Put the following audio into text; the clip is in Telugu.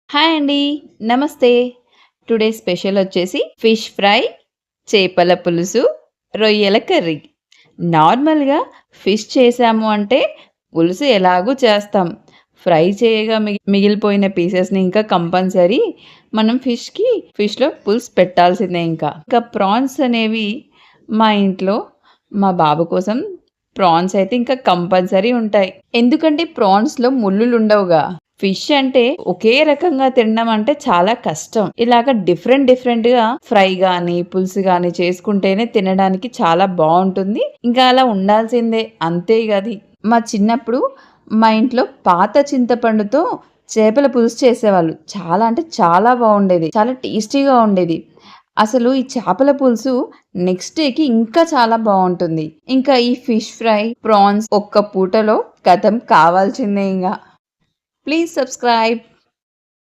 హాయ్ అండి. నమస్తే. టుడే స్పెషల్ వచ్చేసి ఫిష్ ఫ్రై, చేపల పులుసు, రొయ్యల కర్రీ. నార్మల్‌గా ఫిష్ చేశాము అంటే పులుసు ఎలాగూ చేస్తాం. ఫ్రై చేయగా మిగిలిపోయిన పీసెస్‌ని ఇంకా కంపల్సరీ మనం ఫిష్‌లో పులుసు పెట్టాల్సిందే ఇంకా. ఇంకా ప్రాన్స్ అనేవి మా ఇంట్లో మా బాబు కోసం ప్రాన్స్ అయితే ఇంకా కంపల్సరీ ఉంటాయి. ఎందుకంటే ప్రాన్స్‌లో ముల్లులుండవుగా. ఫిష్ అంటే ఒకే రకంగా తినడం అంటే చాలా కష్టం. ఇలాగ డిఫరెంట్‌గా ఫ్రై గాని, పులుసు గాని చేసుకుంటేనే తినడానికి చాలా బావుంటుంది. ఇంకా అలా ఉండాల్సిందే అంతే గది. మా చిన్నప్పుడు మా ఇంట్లో పాత చింతపండుతో చేపల పులుసు చేసేవాళ్ళు. చాలా అంటే చాలా బావుండేది. చాలా టేస్టీగా ఉండేది. అసలు ఈ చేపల పులుసు నెక్స్ట్ డేకి ఇంకా చాలా బావుంటుంది. ఇంకా ఈ ఫిష్ ఫ్రై, ప్రాన్స్ ఒక్క పూటలో ఖతం కావాల్సిందే ఇంగ. Please subscribe.